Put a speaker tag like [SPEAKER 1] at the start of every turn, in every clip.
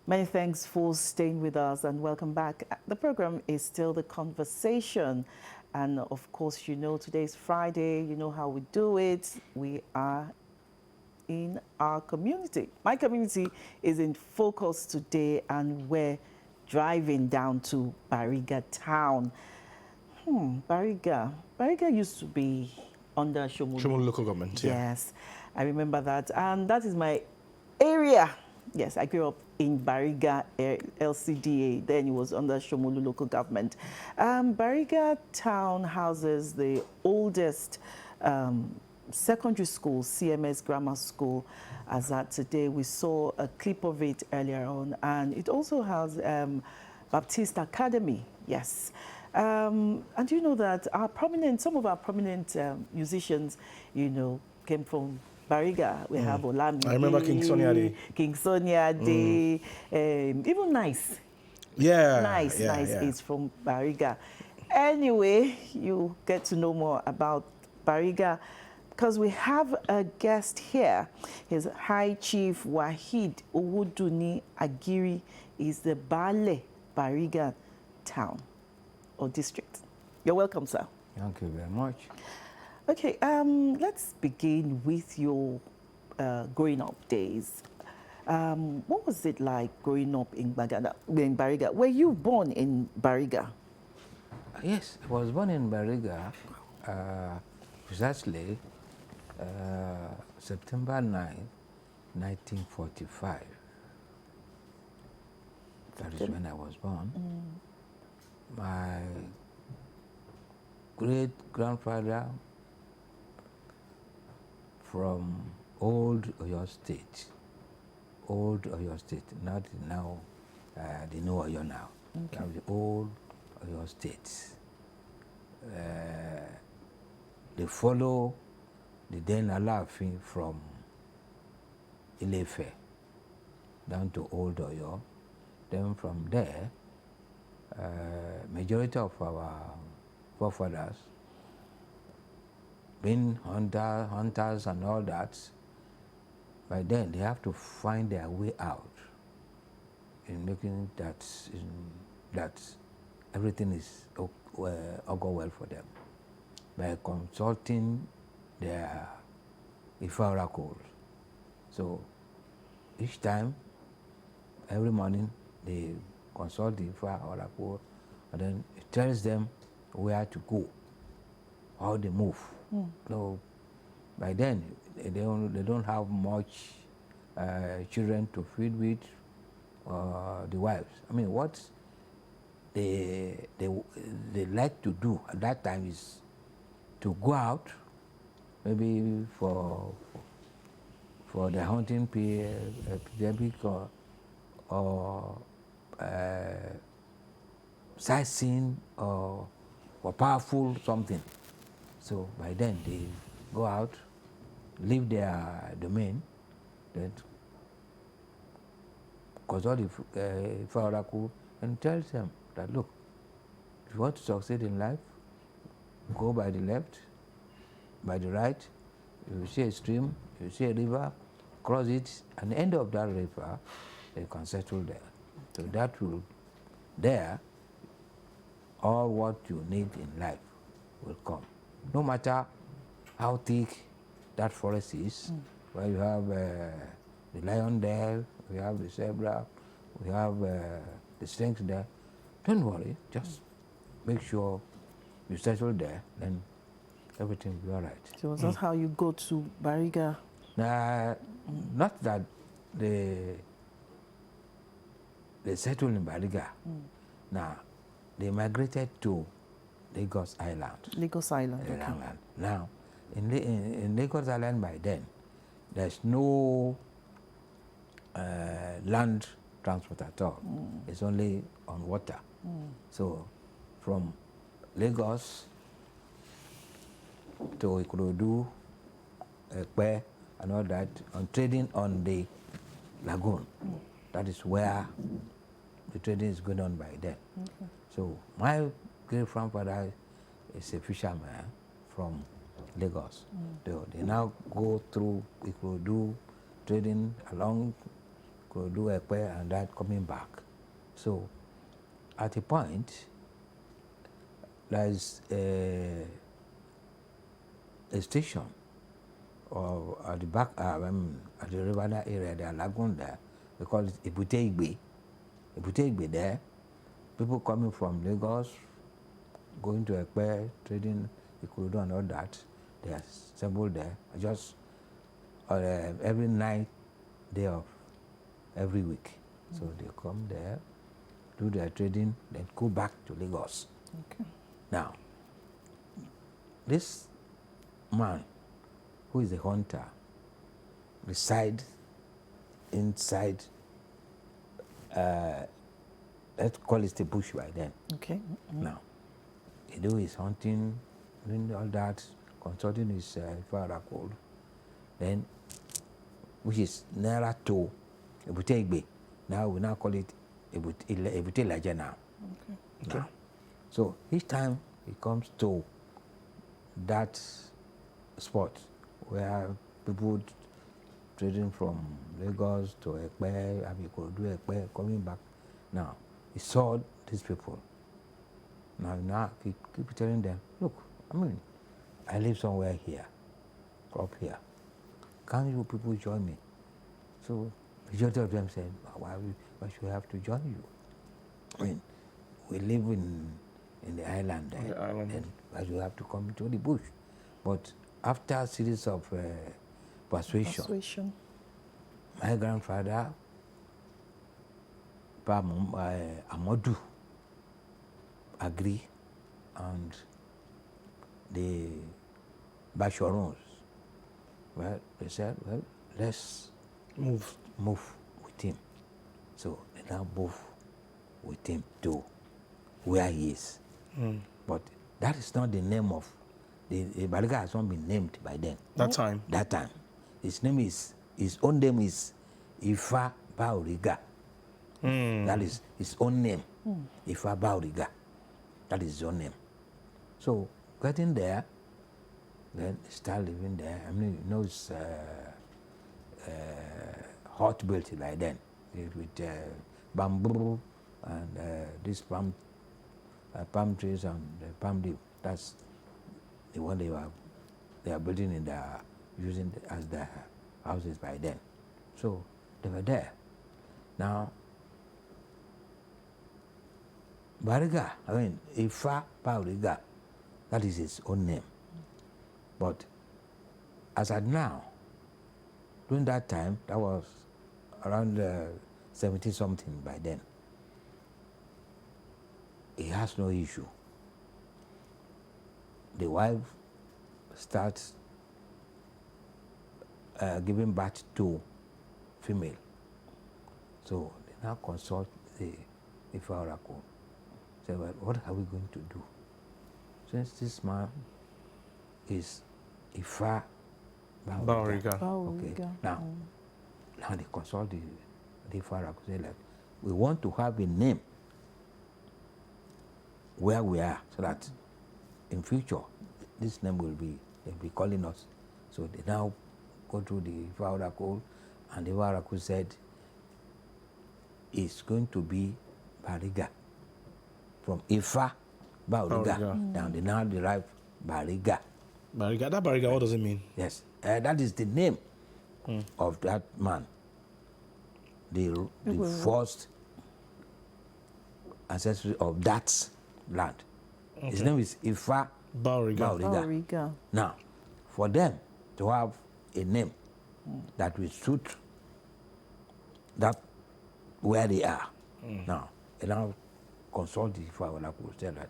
[SPEAKER 1] Many thanks for staying with us and welcome back. The program is still The Conversation. And of course, you know, today's Friday, you know how we do it. We are in our community. My community is in focus today, and we're driving down to Bariga town. Bariga. Bariga used to be under Shomolu.
[SPEAKER 2] Shomolu local government, yeah.
[SPEAKER 1] Yes, I remember that. And that is my area. Yes, I grew up in Bariga LCDA. Then it was under Shomolu local government. Bariga town houses the oldest secondary school, CMS Grammar School, as at today. We saw a clip of it earlier on. And it also has Baptist Academy, yes. And you know that some of our prominent musicians, you know, came from Bariga. We have Olamide.
[SPEAKER 2] I remember King Sunny Ade.
[SPEAKER 1] King Sunny Ade. Even Nice.
[SPEAKER 2] Yeah.
[SPEAKER 1] Nice
[SPEAKER 2] yeah.
[SPEAKER 1] is from Bariga. Anyway, you get to know more about Bariga because we have a guest here. His High Chief Wahid Owoduni Agiri is the Bale Bariga town or district. You're welcome, sir.
[SPEAKER 3] Thank you very much.
[SPEAKER 1] Okay, let's begin with your growing up days. What was it like growing up in Bariga? Were you born in Bariga?
[SPEAKER 3] Yes, I was born in Bariga, precisely September 9, 1945. That is when I was born. My great-grandfather from old Oyo State, not now, the new Oyo now. Okay. That was the old Oyo State. They follow the then Alaafin from Ile-Ife down to old Oyo. Then from there, majority of our forefathers, being hunters and all that, by then they have to find their way out in making that everything is go well for them by consulting their Ifa oracles. So each time, every morning, they consult the Ifa oracle, and then it tells them where to go, how they move. So by then, they don't have much children to feed with, the wives. I mean, what they like to do at that time is to go out, maybe for the hunting epidemic or sightseeing or powerful something. So by then they go out, leave their domain, then consult the Ifa oracle and tells them that, look, if you want to succeed in life, go by the left, by the right. If you see a stream, if you see a river, cross it, and the end of that river, they can settle there. So that will, there, all what you need in life will come. No matter how thick that forest is, where you have the lion there, we have the zebra, we have the snakes there, don't worry, just make sure you settle there, then everything will be all right.
[SPEAKER 1] So that's how you go to Bariga?
[SPEAKER 3] Not that they settled in Bariga. Now, they migrated to Lagos Island.
[SPEAKER 1] Lagos Island, okay.
[SPEAKER 3] Now, in Lagos Island by then, there's no land transport at all. It's only on water. So, from Lagos to Ikorodu, Ekpe, and all that, on trading on the lagoon. That is where the trading is going on by then. So my great-grandfather is a fisherman from Lagos. They now go through Ikorodu, trading along Ikorodu, Ekpe, and that coming back. So at a point, there's a station or at the back, at the river area, the lagoon there, we call it Ebute Igbe. Ebute Igbe there, people coming from Lagos, going to Ekpe, trading Ikorodu and all that, they are assembled there, just every 9th day of every week. So they come there, do their trading, then go back to Lagos.
[SPEAKER 1] Okay.
[SPEAKER 3] Now, this man, who is a hunter, resides inside, let's call it the bush by then.
[SPEAKER 1] Okay.
[SPEAKER 3] Now, he do his hunting, doing all that, consulting his father called, then, which is nearer to Ebute Igbe. Now we now call it Ebute Laje now.
[SPEAKER 1] Okay.
[SPEAKER 3] Now. So each time he comes to that spot where people trading from Lagos to Ekpe, Ikorodu, Ekpe, coming back. Now, he saw these people. Now keep telling them, look, I live somewhere here, up here. Can you people join me? So majority of them said, why should we have to join you? We live in the island there.
[SPEAKER 2] The island.
[SPEAKER 3] And why should we have to come into the bush? But after a series of persuasion, my grandfather, Amadou, agreed, and the Bashorons, well, they said, well, let's
[SPEAKER 2] Move.
[SPEAKER 3] with him. So they now move with him to where he is. But that is not the name of the Bariga has not been named by then.
[SPEAKER 2] That time.
[SPEAKER 3] That time. His own name is Ifa Bariga. That is his own name. Ifa Bariga. That is his own name. So getting there, then start living there. It's hot built by then with bamboo and these palm trees and palm leaf. That's the one they are building in using as their houses by then. So they were there. Now Bariga, Ifa Bariga, that is his own name. But as at now, during that time, that was around 70-something by then, he has no issue. The wife starts giving birth to female. So they now consult the Ifa Oracle. Say, well, what are we going to do? Since this man is Ifa
[SPEAKER 2] Bariga.
[SPEAKER 3] Okay. Now they consult the Ifa Oracle. Say, like, we want to have a name where we are, so that in future this name they'll be calling us. So they now go through the Ifa Oracle, and the Ifa Oracle said it's going to be Bariga. From Ifa Bariga. Now they now derive Bariga.
[SPEAKER 2] Bariga. That Bariga, what does it mean?
[SPEAKER 3] Yes, that is the name of that man. The first ancestry of that land. Okay. His name is Ifa Bariga. Now, for them to have a name that will suit that where they are. Now, they now consult the Ifa Oracle, say that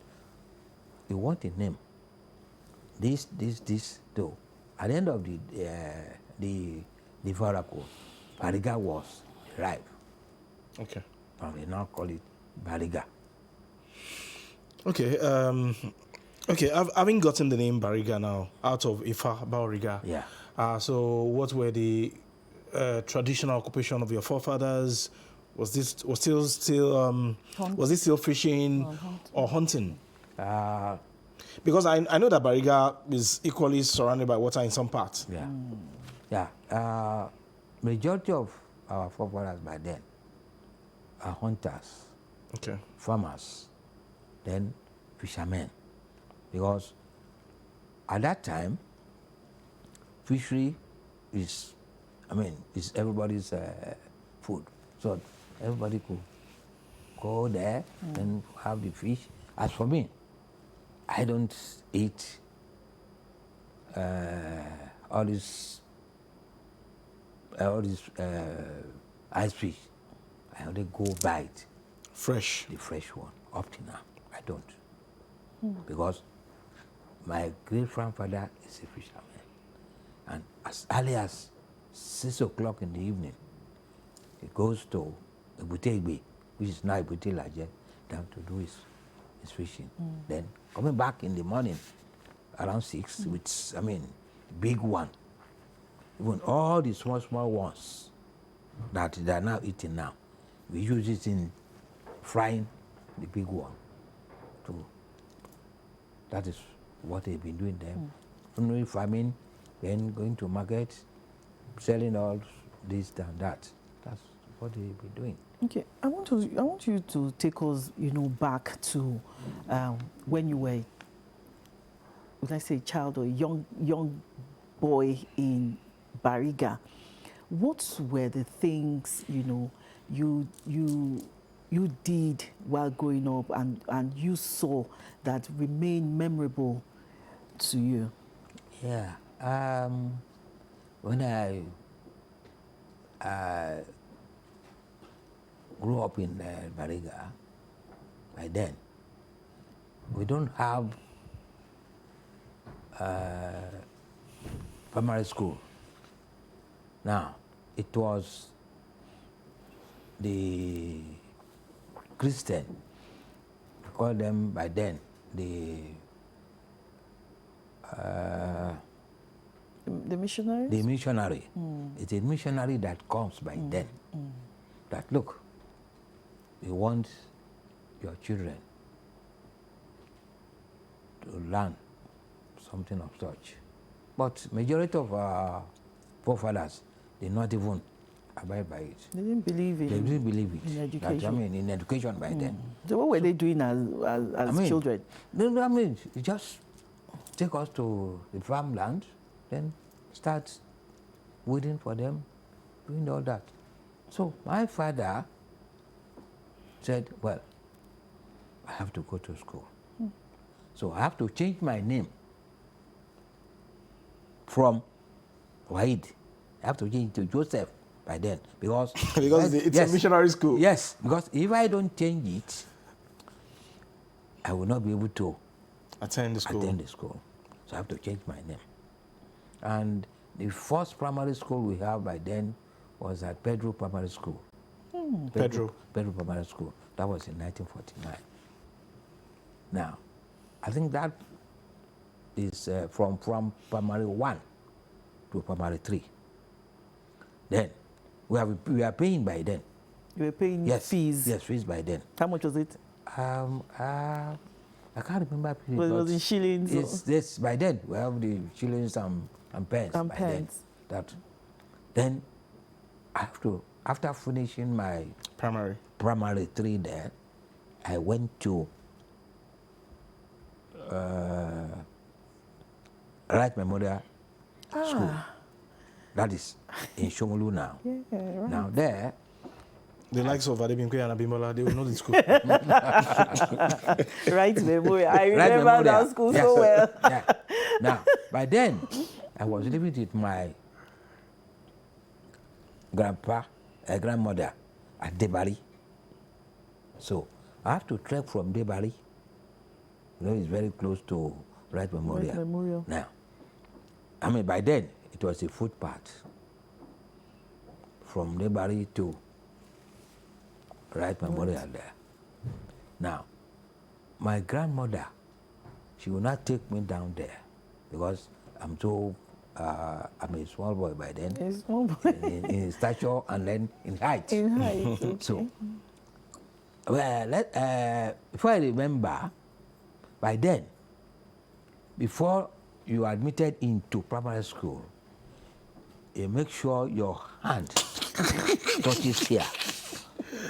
[SPEAKER 3] you want a name. This, though. At the end of the Ifa Oracle, Bariga was derived.
[SPEAKER 2] Okay.
[SPEAKER 3] And they now call it Bariga.
[SPEAKER 2] Okay. Okay. Having gotten the name Bariga now out of Ifa Bariga.
[SPEAKER 3] Yeah.
[SPEAKER 2] So what were the traditional occupation of your forefathers? Was it still fishing or hunting? Because I know that Bariga is equally surrounded by water in some parts.
[SPEAKER 3] Yeah. Yeah. Majority of our forefathers by then are hunters,
[SPEAKER 2] Okay.
[SPEAKER 3] farmers, then fishermen. Because at that time, fishery is, is everybody's food. So everybody could go there and have the fish. As for me, I don't eat all this ice fish. I only go bite
[SPEAKER 2] Fresh.
[SPEAKER 3] the fresh one. Up to now, I don't. Because my great grandfather is a fisherman. And as early as 6 o'clock in the evening, he goes to Ebutegbe, which is now Ebute Laje, down to do his fishing. Then coming back in the morning around 6 with, big one. Even all the small ones that they are now eating now, we use it in frying the big one. So that is what they've been doing there. Only farming, then going to market, selling all this and that. That's what they've been doing.
[SPEAKER 1] Okay, I want you to take us, back to when you were, would I say, child or young boy in Bariga. What were the things you did while growing up and you saw that remained memorable to you?
[SPEAKER 3] Yeah. When I grew up in Bariga, by then, we don't have primary school. Now, it was the Christian, we call them by then the
[SPEAKER 1] missionaries?
[SPEAKER 3] The missionary. It's a missionary that comes by then. That look, we want your children to learn something of such. But majority of our forefathers did not even abide by it.
[SPEAKER 1] They didn't believe it.
[SPEAKER 3] They didn't believe it.
[SPEAKER 1] In education.
[SPEAKER 3] In education by then.
[SPEAKER 1] So what were they doing as children?
[SPEAKER 3] You just take us to the farmland, then start weeding for them, doing all that. So my father said, well, I have to go to school. So I have to change my name from Wahid. I have to change it to Joseph by then because
[SPEAKER 2] it's a missionary school.
[SPEAKER 3] Yes, because if I don't change it, I will not be able to
[SPEAKER 2] Attend the
[SPEAKER 3] school. So I have to change my name. And the first primary school we have by then was at Pedro Primary School. Pedro Primary School. That was in 1949. Now, I think that is from primary 1 to primary 3. Then, we are paying by then.
[SPEAKER 1] You were paying fees?
[SPEAKER 3] Yes, fees by then.
[SPEAKER 1] How much was it?
[SPEAKER 3] I can't remember.
[SPEAKER 1] Well, it was in shillings?
[SPEAKER 3] Yes, by then, we have the shillings and pence.
[SPEAKER 1] And pence.
[SPEAKER 3] Then, after finishing my primary 3 there, I went to Right Memorial School. That is in Shomolu now.
[SPEAKER 1] Yeah, right.
[SPEAKER 3] Now there,
[SPEAKER 2] the likes of Adebinkwe and Abimbola, they will know the school.
[SPEAKER 1] Right Memorial. I remember that school so well.
[SPEAKER 3] Yeah. Now, by then, I was living with my grandmother at Debari. So I have to trek from Debari. It's very close to Right Memorial.
[SPEAKER 1] Right Memorial.
[SPEAKER 3] Now, by then, it was a footpath from Debari to Right Memorial there. Now, my grandmother, she will not take me down there because I'm a small boy by then.
[SPEAKER 1] A small boy.
[SPEAKER 3] in stature and then in height.
[SPEAKER 1] In height, okay.
[SPEAKER 3] So, if I remember, by then, before you are admitted into primary school, you make sure your hand touches here.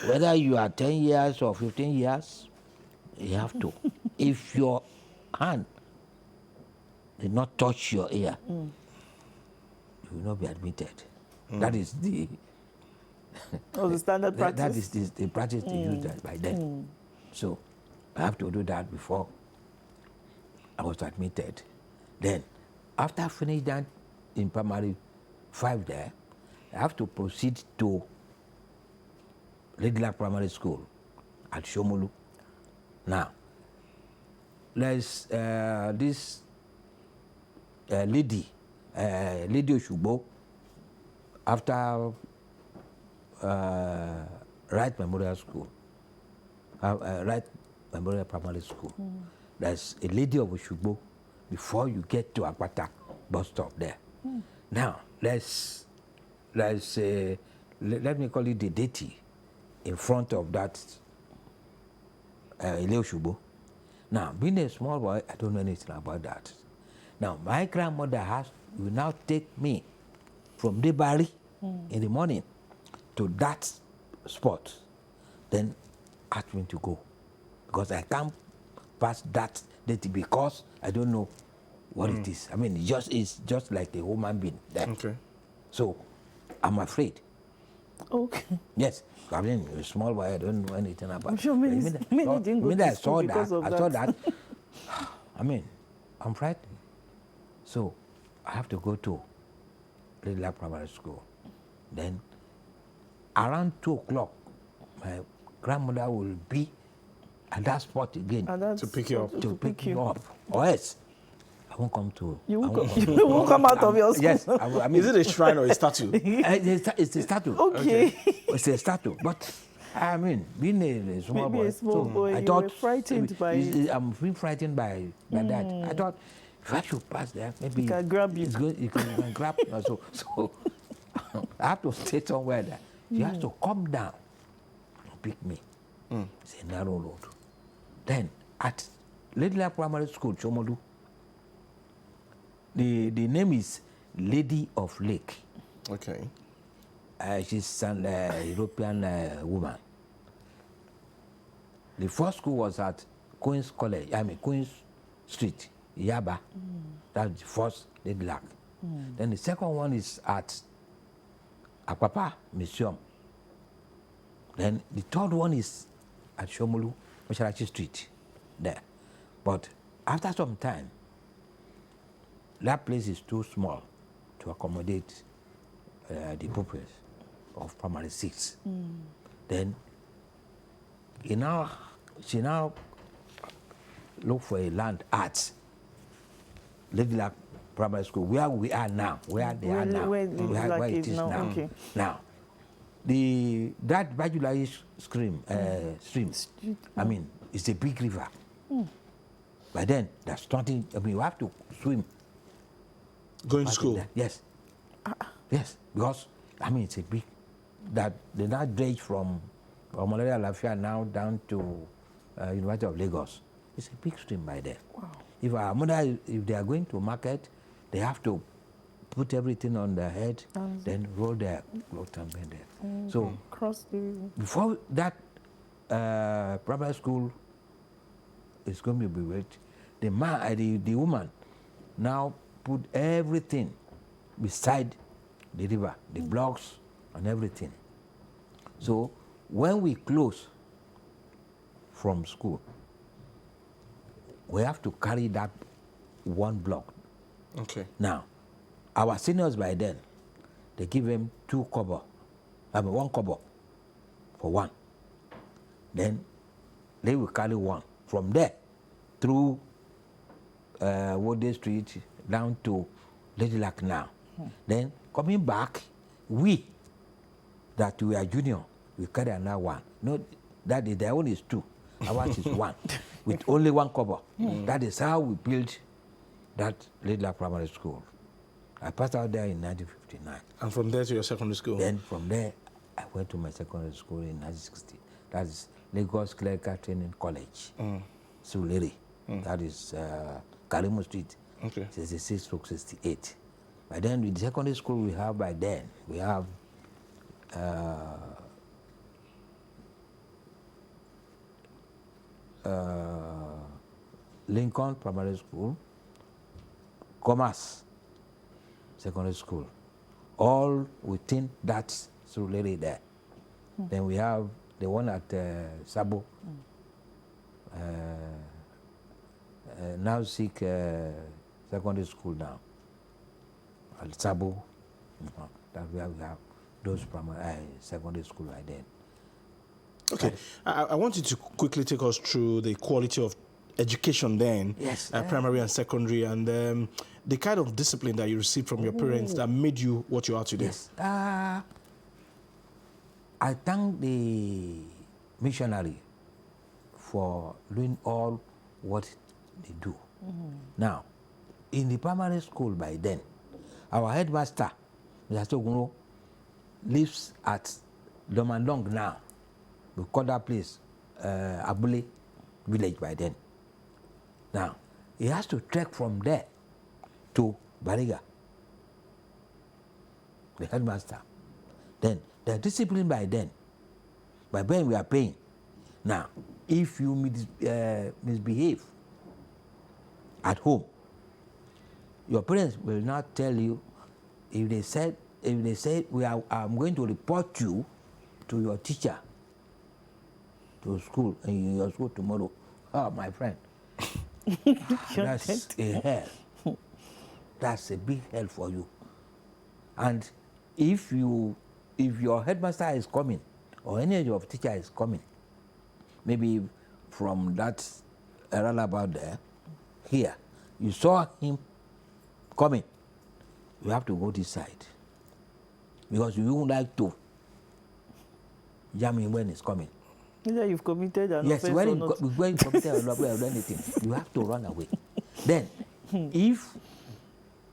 [SPEAKER 3] Whether you are 10 years or 15 years, you have to. If your hand did not touch your ear, you will not be admitted. That is the
[SPEAKER 1] The standard practice.
[SPEAKER 3] that is the practice they use that by then. So I have to do that before I was admitted. Then, after I finished that in primary 5 there, I have to proceed to regular primary school at Shomolu. Now, there's this lady Oshubo, after Wright Memorial School, Wright Memorial Primary School. There's a lady of Oshubo before you get to Akpata bus stop there. Now, let me call it the deity in front of that Ile Oshubo. Now, being a small boy, I don't know anything about that. Now, my grandmother will now take me from Debari in the morning to that spot, then ask me to go. Because I can't pass that deity because I don't know what it is. I mean, it's just like a human being there.
[SPEAKER 2] Okay.
[SPEAKER 3] So, I'm afraid.
[SPEAKER 1] Okay.
[SPEAKER 3] Yes. I mean, a small boy, I don't know anything about it.
[SPEAKER 1] I'm sure many didn't go to school because of that.
[SPEAKER 3] I saw that. I mean, I'm frightened. So, I have to go to regular primary school. Then, around 2 o'clock, my grandmother will be at that spot again
[SPEAKER 2] To pick you up.
[SPEAKER 3] to pick you up. Or else, I won't come to.
[SPEAKER 1] You won't come out of your school.
[SPEAKER 3] Yes. I mean,
[SPEAKER 2] Is it a shrine or a statue?
[SPEAKER 3] it's a statue.
[SPEAKER 1] Okay.
[SPEAKER 3] It's a statue. But, I mean, being a small
[SPEAKER 1] Maybe
[SPEAKER 3] boy.
[SPEAKER 1] a small boy,
[SPEAKER 3] I
[SPEAKER 1] you
[SPEAKER 3] thought,
[SPEAKER 1] were frightened by...
[SPEAKER 3] I'm being frightened by that. I thought, if I should pass there, maybe
[SPEAKER 1] He can grab you.
[SPEAKER 3] It's good. You can grab me. So I have to stay somewhere there. She has to come down and pick me. It's a narrow road. Then at Little Primary School, Chomolu, the name is Lady of Lake.
[SPEAKER 2] Okay.
[SPEAKER 3] She's an European woman. The first school was at Queen's College, Queen's Street, Yaba. That's the first Lady Lake. Then the second one is at Akwapa Museum. Then the third one is at Shomolu, Masharachi Street, there. But after some time, that place is too small to accommodate the pupils of primary 6. Then she now look for a land at Lady Lake Primary School, where we are now, where they are now, where it is now.
[SPEAKER 1] Okay.
[SPEAKER 3] Now, that Bajulai stream, I mean, it's a big river. By then, there's nothing. I mean, you have to swim.
[SPEAKER 2] Going to school?
[SPEAKER 3] Yes. Yes, because, I mean, it's a big, that they now dredge from Malaria Lafia now down to University of Lagos. It's a big stream by then.
[SPEAKER 1] Wow.
[SPEAKER 3] If our mother, if they are going to market, they have to put everything on their head, then roll their clothes and bend there. So,
[SPEAKER 1] Cross the...
[SPEAKER 3] before that primary school is going to be built, the woman now put everything beside the river, the blocks and everything. So when we close from school, we have to carry that one block.
[SPEAKER 2] Okay.
[SPEAKER 3] Now, our seniors by then, they give them 2 kobo, 1 kobo for one. Then they will carry one from there through Wode Street down to Lady Lake now. Then coming back, we that we are junior, we carry another one. No, that is, their own is 2. Ours is 1 with only 1 kobo. That is how we built that Lady Lake Primary School. I passed out there in 1959.
[SPEAKER 2] And from there to your secondary school?
[SPEAKER 3] Then from there, I went to my secondary school in 1960. That is Lagos Clerical Training College, Suleri. That is Karimu Street,
[SPEAKER 2] Okay.
[SPEAKER 3] 66-68. By then, with the secondary school we have by then, we have Lincoln Primary School, Commerce Secondary School, all within that Surulere there. Then we have the one at Sabo, now Sikh Secondary School now, at Sabo. That we have those primary secondary school right there.
[SPEAKER 2] Okay, I want you to quickly take us through the quality of education then,
[SPEAKER 3] Yes.
[SPEAKER 2] primary and secondary, and the kind of discipline that you received from your parents that made you what you are today.
[SPEAKER 3] Yes. I thank the missionary for doing all what they do. Now, in the primary school by then, our headmaster, Mr. Soguno, lives at Domandong now. We call that place Abule village by then. Now, he has to trek from there to Bariga, the headmaster. Then, the discipline by then we are paying. Now, if you misbehave at home, your parents will not tell you. If they said I'm going to report you to your teacher, to school, in your school tomorrow. Oh, my friend, that's a hell. That's a big hell for you. And if your headmaster is coming, or any of your teacher is coming, maybe from that roundabout there, here, you saw him coming, you have to go this side. Because you won't like to jam him when he's coming.
[SPEAKER 1] Either you've committed an
[SPEAKER 3] Yes,
[SPEAKER 1] offense or not.
[SPEAKER 3] when you committed an offense or anything, you have to run away. Then, if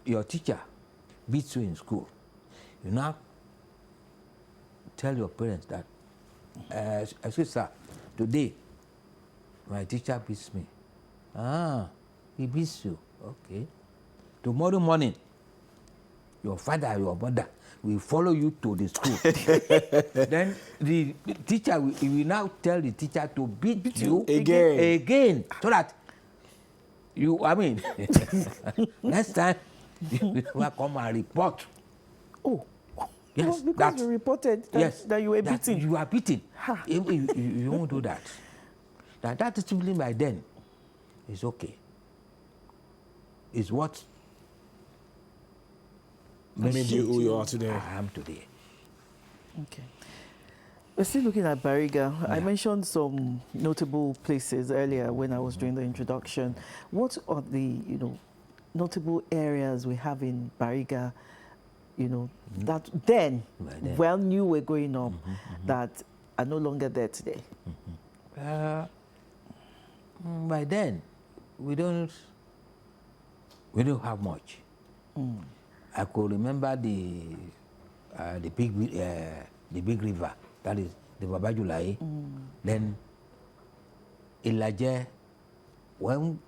[SPEAKER 3] your teacher beats you in school, you now tell your parents that, excuse sir, today my teacher beats me. Ah, he beats you. Okay. Tomorrow morning, your father, your mother will follow you to the school. Then the teacher will now tell the teacher to beat you again, so that next time you will come and report.
[SPEAKER 1] Oh,
[SPEAKER 3] Yes,
[SPEAKER 1] well, because you reported that you were beaten.
[SPEAKER 3] You are beaten. You won't do that. That discipline by then is okay. Is what
[SPEAKER 2] made you who you are today.
[SPEAKER 3] I am today.
[SPEAKER 1] Okay. We're still looking at Bariga. I mentioned some notable places earlier when I was doing the introduction. What are the, notable areas we have in Bariga, that then, well knew were going up, that are no longer there today?
[SPEAKER 3] By then, we don't have much. I could remember the big river, that is the Babajulai. Then Ilaje, when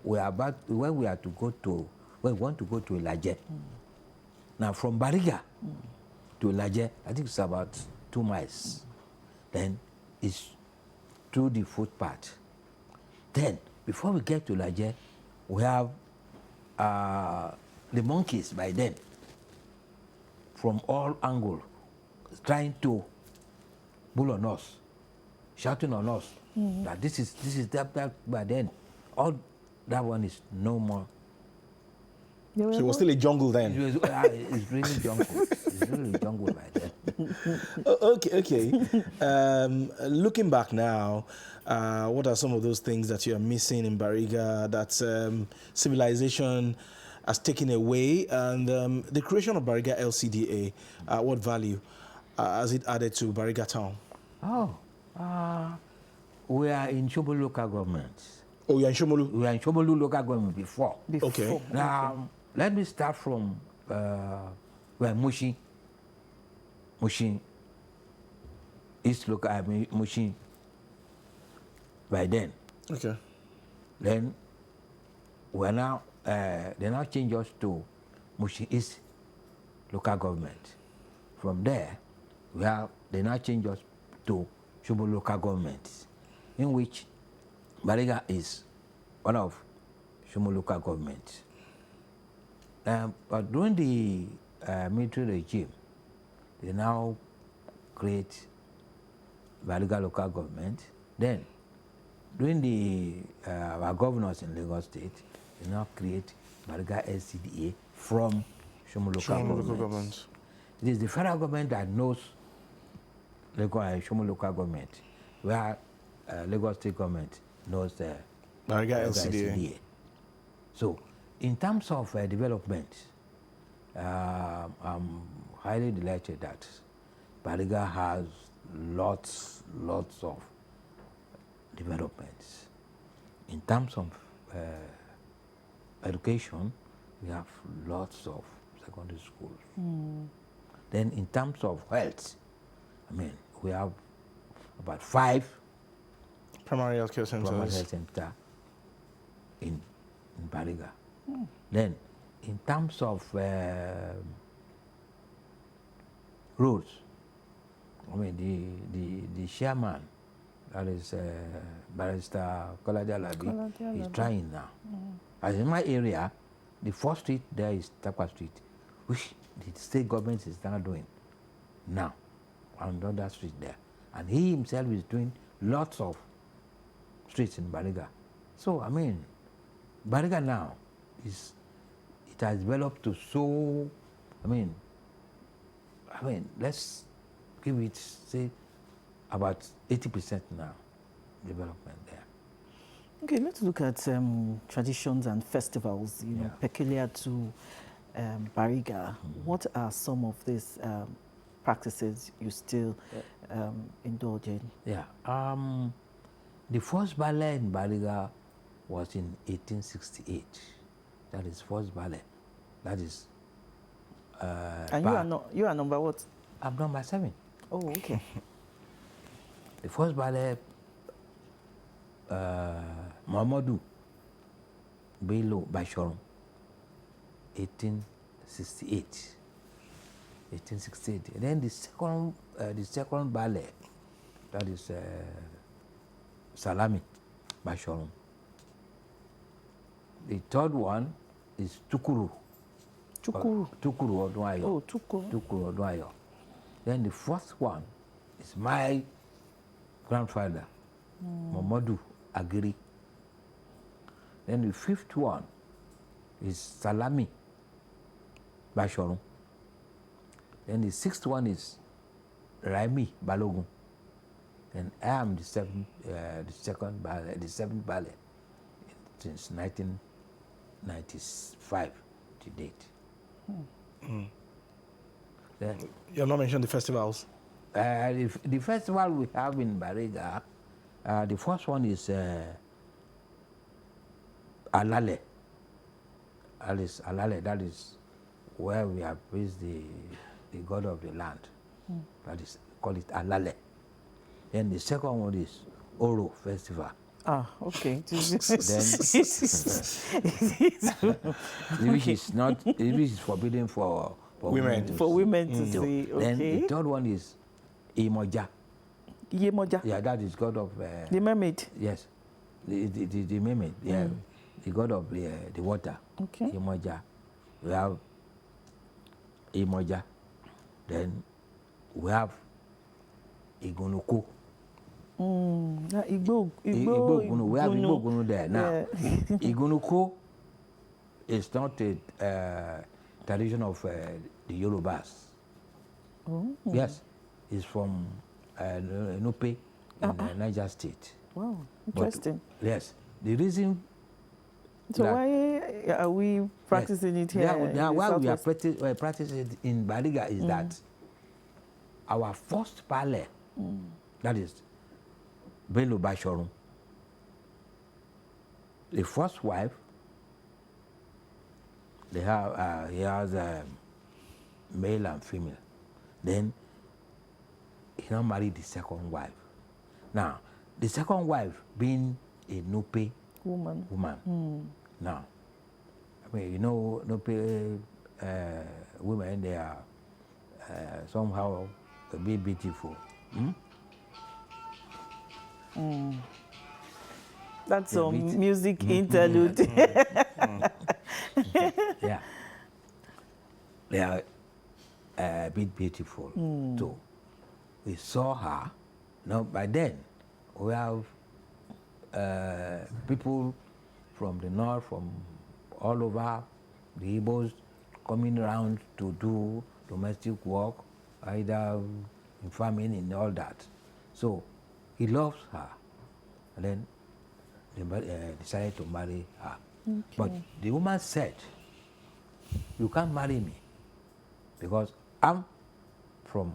[SPEAKER 3] we want to go to Ilaje. Now from Bariga to Ilaje, I think it's about 2 miles. Then it's through the footpath. Then before we get to Ilaje, we have the monkeys by then, from all angles, trying to bull on us, shouting on us that this is that. By then, all that one is no more.
[SPEAKER 2] So it was still a jungle then.
[SPEAKER 3] It's really jungle. It's really jungle by then.
[SPEAKER 2] Okay. Looking back now, what are some of those things that you are missing in Bariga that civilization has taken away, and the creation of Bariga LCDA, what value has it added to Bariga town?
[SPEAKER 3] We are in Shomolu local government.
[SPEAKER 2] Oh, you're in Shomolu?
[SPEAKER 3] We are in Shomolu local government before.
[SPEAKER 2] Okay.
[SPEAKER 3] Now, let me start from where Mushin East local, Mushin by then.
[SPEAKER 2] Okay.
[SPEAKER 3] Then we are now, they now change us to Mushin East local government. From there, they now change us to Shomo local government, in which Bariga is one of Shomo local government. But during the military regime, they now create Bariga local government. Then, during the our governors in Lagos State, they now create Bariga LCDA from Shomo local government. It is the federal government that knows Shomo local government, where Lagos State government knows the
[SPEAKER 2] Bariga LCDA.
[SPEAKER 3] So, in terms of development, I'm highly delighted that Bariga has lots of developments. In terms of education, we have lots of secondary schools. Then in terms of health, I mean, we have about 5
[SPEAKER 2] Primary healthcare centers.
[SPEAKER 3] primary health centers in Bariga. Then, in terms of roads, I mean, the chairman, that is Barrister Kolade Alabi, is trying now. As in my area, the first street there is Takwa Street, which the state government is now doing now, on that street there. And he himself is doing lots of streets in Bariga. So, I mean, Bariga now it has developed to so, I mean, let's give it, say, about 80% now development there.
[SPEAKER 1] Okay, let's look at traditions and festivals, you know, peculiar to Bariga. What are some of these practices you still indulge in?
[SPEAKER 3] Yeah, the first ballet in Bariga was in 1868. That is first ballet. That is.
[SPEAKER 1] And you are number what?
[SPEAKER 3] I'm number 7.
[SPEAKER 1] Oh, okay.
[SPEAKER 3] The first ballet, Mamadou Bello Bashorum, 1868. 1868. And then the second ballet, that is Salami Bashorum. The third one is Tukuru.
[SPEAKER 1] Tukuru.
[SPEAKER 3] Tukuru Odunayo.
[SPEAKER 1] Oh, Tukuru.
[SPEAKER 3] Tukuru Odunayo. Then the fourth one is my grandfather, Mamadou Agiri. Then the fifth one is Salami Bashorum. Then the sixth one is Raimi Balogun. And I am the seventh ballet since 1995 to date. Then,
[SPEAKER 2] You have not mentioned the festivals.
[SPEAKER 3] the festival we have in Bariga, the first one is Alale. Alale, that is where we have praised the god of the land. That is, call it Alale. Then the second one is Oro Festival.
[SPEAKER 1] Ah, okay.
[SPEAKER 3] Which is forbidden for
[SPEAKER 2] Women.
[SPEAKER 3] to
[SPEAKER 1] For
[SPEAKER 3] see.
[SPEAKER 1] women to see,
[SPEAKER 3] Then
[SPEAKER 1] okay.
[SPEAKER 3] the third one is Imoja.
[SPEAKER 1] Yemoja,
[SPEAKER 3] Yeah, that is god of
[SPEAKER 1] the mermaid.
[SPEAKER 3] yes, the mermaid. Yeah, the god of the water.
[SPEAKER 1] Okay.
[SPEAKER 3] Imoja. We have Imoja. Then we have Igunuku.
[SPEAKER 1] Igbo,
[SPEAKER 3] Igbo, we have
[SPEAKER 1] Igunu.
[SPEAKER 3] Igbo Gunu there now.
[SPEAKER 1] Yeah.
[SPEAKER 3] Igunuku is not a tradition of the Yorubas.
[SPEAKER 1] Oh.
[SPEAKER 3] Yes, it's from Nupe in Niger State.
[SPEAKER 1] Wow,
[SPEAKER 3] But,
[SPEAKER 1] interesting.
[SPEAKER 3] yes, the reason.
[SPEAKER 1] So
[SPEAKER 3] that-
[SPEAKER 1] why are we practicing it here? in the
[SPEAKER 3] why we are
[SPEAKER 1] Southwest?
[SPEAKER 3] practicing it in Bariga is that our first ballet, that is Bello Bashorum, the first wife, he has male and female. Then he now married the second wife. Now, the second wife being a Nupe
[SPEAKER 1] Woman.
[SPEAKER 3] Now, I mean, you know, Nupe women, they are somehow a bit beautiful.
[SPEAKER 1] That's
[SPEAKER 3] A
[SPEAKER 1] some
[SPEAKER 3] bit.
[SPEAKER 1] music interlude.
[SPEAKER 3] Yeah. They are a bit beautiful too. We saw her. Now, by then, we have people from the north, from all over, the Igbos coming around to do domestic work, either in farming and all that. So he loves her, and then they decided to marry her. But the woman said, "You can't marry me because I'm from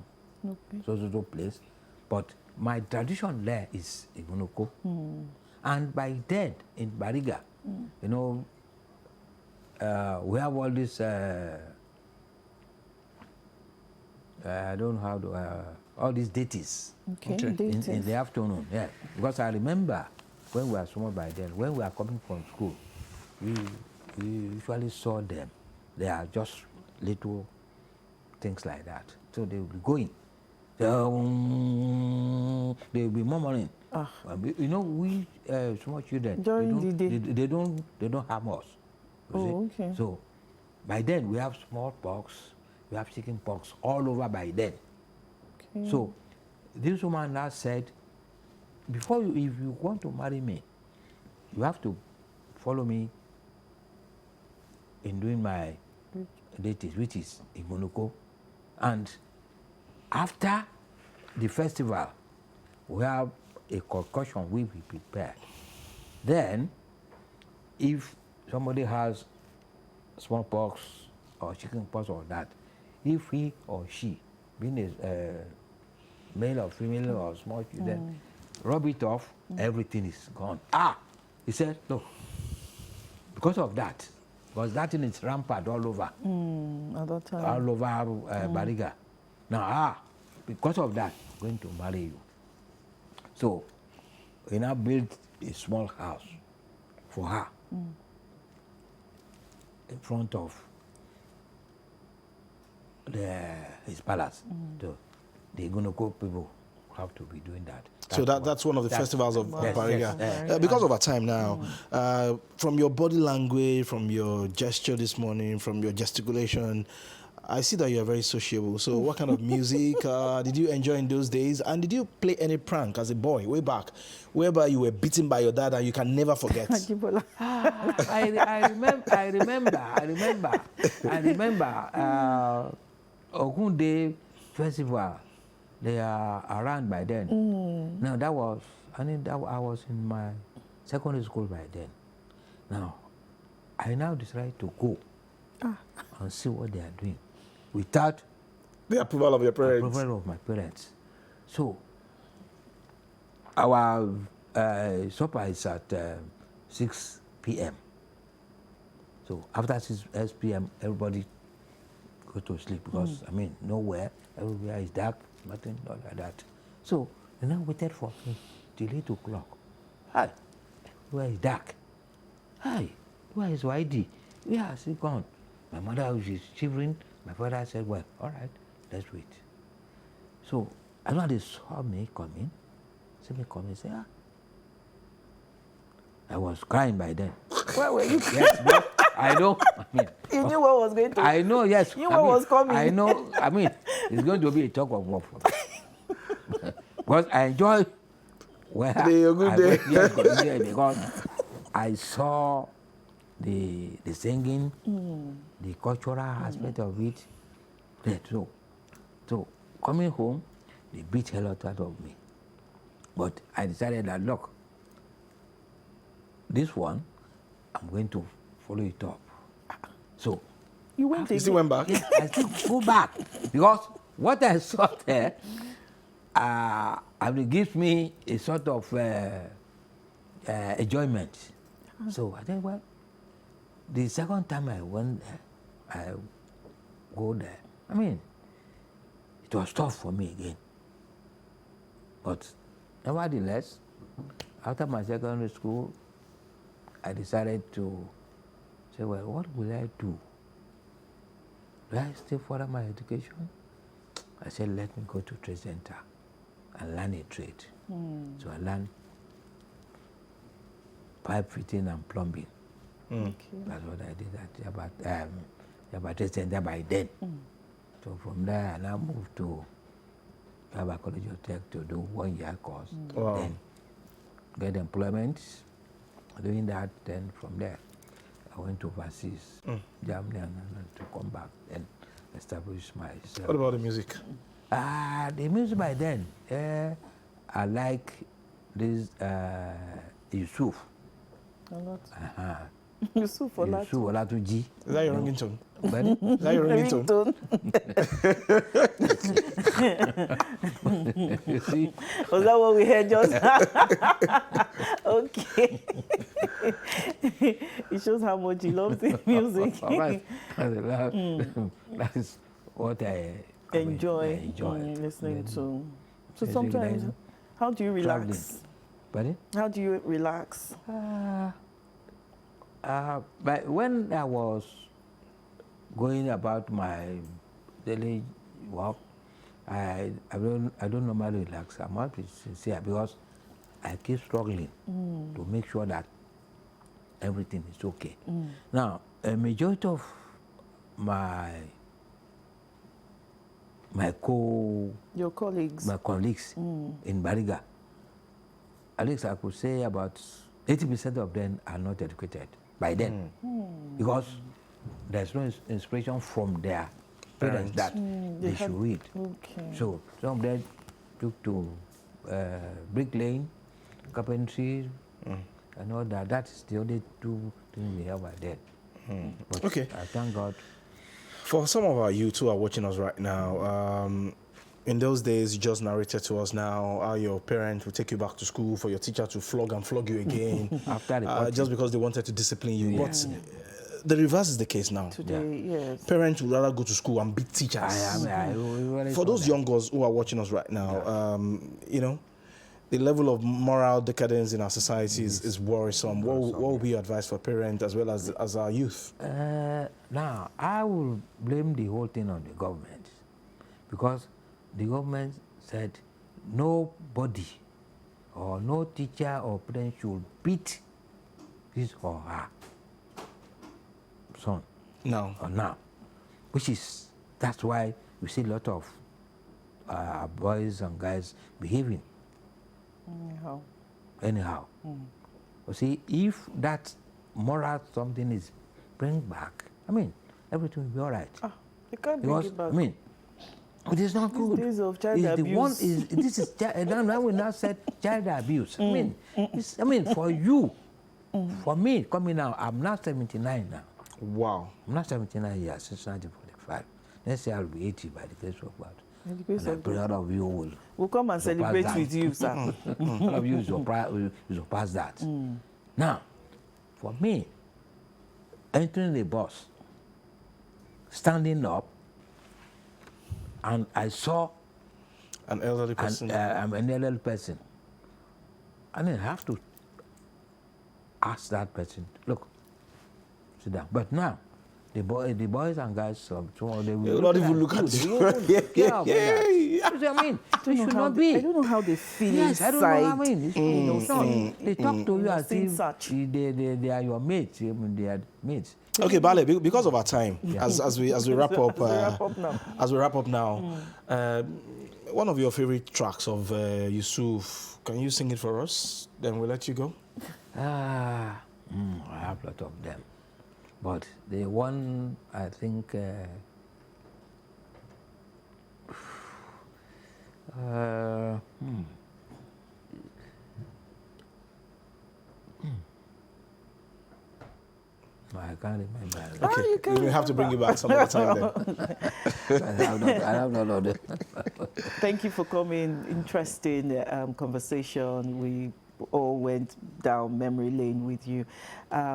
[SPEAKER 3] so place, but my tradition there is Igunoko." And by then in Bariga, you know, we have all this, I don't know how to, all these deities
[SPEAKER 1] Okay,
[SPEAKER 2] Okay.
[SPEAKER 1] dating.
[SPEAKER 3] in the afternoon, yeah. Because I remember when we were small by then, when we were coming from school, we usually saw them. They are just little things like that. So they will be going. They will be murmuring. You know, we small children,
[SPEAKER 1] During the day.
[SPEAKER 3] they don't harm us. You see?
[SPEAKER 1] Okay.
[SPEAKER 3] So by then we have smallpox, we have chicken pox all over by then.
[SPEAKER 1] Okay.
[SPEAKER 3] So this woman now said, before you, if you want to marry me, you have to follow me in doing my deities, which is Igunoko. And after the festival, we have a concoction we will prepare. Then, if somebody has smallpox or chicken pox or that, if he or she, being a male or female or small children, rub it off, everything is gone. He said, look, because of that, because that thing is rampant all over,
[SPEAKER 1] At that time.
[SPEAKER 3] all over Bariga. Now, because of that, I'm going to marry you. So, we now built a small house for her in front of his palace. So, the Gunoko people have to be doing that.
[SPEAKER 2] So that's one of the festivals of
[SPEAKER 3] yes,
[SPEAKER 2] Bariga.
[SPEAKER 3] yes,
[SPEAKER 2] Because of our time now, from your body language, from your gesture this morning, from your gesticulation, I see that you are very sociable. So what kind of music did you enjoy in those days? And did you play any prank as a boy way back, whereby you were beaten by your dad and you can never forget?
[SPEAKER 1] Ajibola.
[SPEAKER 3] I remember Ogunde Festival. They are around by then. Now that was, I was in my secondary school by then. Now, I now decided to go and see what they are doing without
[SPEAKER 2] The approval of your parents.
[SPEAKER 3] approval of my parents. So, our supper is at 6 p.m. So after 6 p.m., everybody go to sleep because, I mean, nowhere, everywhere is dark, nothing, not like that. So they now waited for me till 8 o'clock. Hi, where is dark? Hi, where is YD? Where has he gone? My mother was shivering. My father said, well, all right, let's wait. So as soon as they saw me coming, say, I was crying by then.
[SPEAKER 1] Where were you?
[SPEAKER 3] Yes, but I know. I mean,
[SPEAKER 1] You knew what was going to
[SPEAKER 3] I know. Yes,
[SPEAKER 1] You know what was coming.
[SPEAKER 3] I know. I mean, it's going to be a talk of war for me. Because I enjoy where
[SPEAKER 2] The Ogunde.
[SPEAKER 3] yes, because I saw the singing, the cultural aspect of it. Then, so coming home, they beat hell out of me. But I decided that, look, this one, I'm going to follow it up. So
[SPEAKER 1] You went
[SPEAKER 2] You still went back?
[SPEAKER 3] yes, I still go back because what I saw there, it gives me a sort of enjoyment. So I think, well, the second time I went there, I go there. I mean, it was tough for me again. But nevertheless, after my secondary school, I decided to say, well, what will I do? Do I still further my education? I said, let me go to trade center and learn a trade. So I learned pipe fitting and plumbing.
[SPEAKER 1] Okay.
[SPEAKER 3] That's what I did at Yaba Trade Center by then. So from there, I now moved to Yaba College of Tech to do 1 year course.
[SPEAKER 2] Wow.
[SPEAKER 3] Then get employment. Doing that, then from there, I went overseas, Germany, and to come back and establish myself.
[SPEAKER 2] What about the music?
[SPEAKER 3] The music by then, I like this Yusuf.
[SPEAKER 1] A lot.
[SPEAKER 3] Uh-huh.
[SPEAKER 1] Yusuf Olatu.
[SPEAKER 3] Yusuf Olatuji.
[SPEAKER 2] Is that your ringtone?
[SPEAKER 3] Pardon?
[SPEAKER 2] Is that your ringtone?
[SPEAKER 3] You see?
[SPEAKER 1] Was that what we heard just now? Okay. It shows how much he loves the music.
[SPEAKER 3] That's what I
[SPEAKER 1] Enjoy listening to. So sometimes, how do you relax?
[SPEAKER 3] Pardon?
[SPEAKER 1] How do you relax?
[SPEAKER 3] But when I was going about my daily work, I don't normally relax. I must be sincere because I keep struggling to make sure that everything is okay. Now, a majority of my
[SPEAKER 1] Your colleagues.
[SPEAKER 3] in Bariga, at least I could say about 80% of them are not educated by then, because there's no inspiration from their parents that they should read.
[SPEAKER 1] Okay.
[SPEAKER 3] So some of them took to bricklaying, carpentry, and all that. That's the only two things we have by then. But
[SPEAKER 2] Okay.
[SPEAKER 3] I thank God.
[SPEAKER 2] For some of our youth who are watching us right now, in those days, you just narrated to us now how your parents would take you back to school for your teacher to flog you again,
[SPEAKER 3] After the
[SPEAKER 2] just because they wanted to discipline you.
[SPEAKER 3] Yeah.
[SPEAKER 2] But the reverse is the case now.
[SPEAKER 1] Today, yes.
[SPEAKER 2] Parents would rather go to school and beat teachers.
[SPEAKER 3] I really
[SPEAKER 2] For
[SPEAKER 3] saw
[SPEAKER 2] those
[SPEAKER 3] that.
[SPEAKER 2] young girls who are watching us right now, you know, the level of moral decadence in our society is worrisome. What would be your advice for parents as well as our youth?
[SPEAKER 3] Now, I will blame the whole thing on the government, because the government said nobody or no teacher or parent should beat his or her son
[SPEAKER 2] No.
[SPEAKER 3] or now, that's why we see a lot of boys and guys behaving anyhow. You see, if that moral something is bring back, I mean, everything will be all right.
[SPEAKER 1] You can't bring
[SPEAKER 3] Because,
[SPEAKER 1] it back.
[SPEAKER 3] I mean, it is not good.
[SPEAKER 1] days of child
[SPEAKER 3] It's
[SPEAKER 1] abuse.
[SPEAKER 3] This is now we now said child abuse. I mean, for you, for me coming now, I'm now 79 now.
[SPEAKER 2] Wow.
[SPEAKER 3] I'm not 79 years since 1945. Next year I'll be 80 by the grace of God.
[SPEAKER 1] By the grace
[SPEAKER 3] And I
[SPEAKER 1] of
[SPEAKER 3] pray
[SPEAKER 1] God.
[SPEAKER 3] all of you will.
[SPEAKER 1] We'll come and celebrate
[SPEAKER 3] that.
[SPEAKER 1] with you, sir.
[SPEAKER 3] All of you will surpass that. Now, for me, entering the bus, standing up, and I saw
[SPEAKER 2] An elderly person.
[SPEAKER 3] I'm an elderly person, and then I have to ask that person, look, sit down. But now, the boys and guys, some of them
[SPEAKER 2] They will not even look at you.
[SPEAKER 3] I mean, they should not be.
[SPEAKER 1] I don't know how they feel
[SPEAKER 3] Yes, I
[SPEAKER 1] inside.
[SPEAKER 3] don't know what I mean. They talk to you as
[SPEAKER 1] Innocent
[SPEAKER 3] if
[SPEAKER 1] such.
[SPEAKER 3] they are your mates. I mean, they are mates.
[SPEAKER 2] Okay, Bale, because of our time, as we wrap up,
[SPEAKER 1] As we wrap up now.
[SPEAKER 2] one of your favorite tracks of Yusuf, can you sing it for us? Then we'll let you go.
[SPEAKER 3] I have a lot of them, but the one I think no, I can't remember.
[SPEAKER 2] Okay, we will have to bring you back some other time then.
[SPEAKER 3] I have not of
[SPEAKER 1] Thank you for coming. Interesting conversation. We all went down memory lane with you.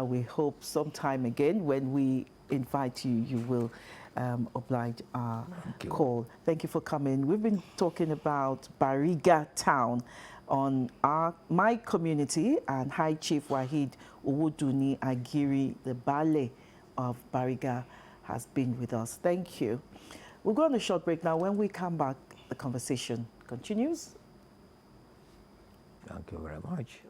[SPEAKER 1] We hope sometime again when we invite you, you will oblige our call. Thank you for coming. We've been talking about Bariga town on my community, and High Chief Wahid Owoduni Agiri, the Bale of Bariga, has been with us. Thank you. We'll go on a short break now. When we come back, the conversation continues.
[SPEAKER 3] Thank you very much.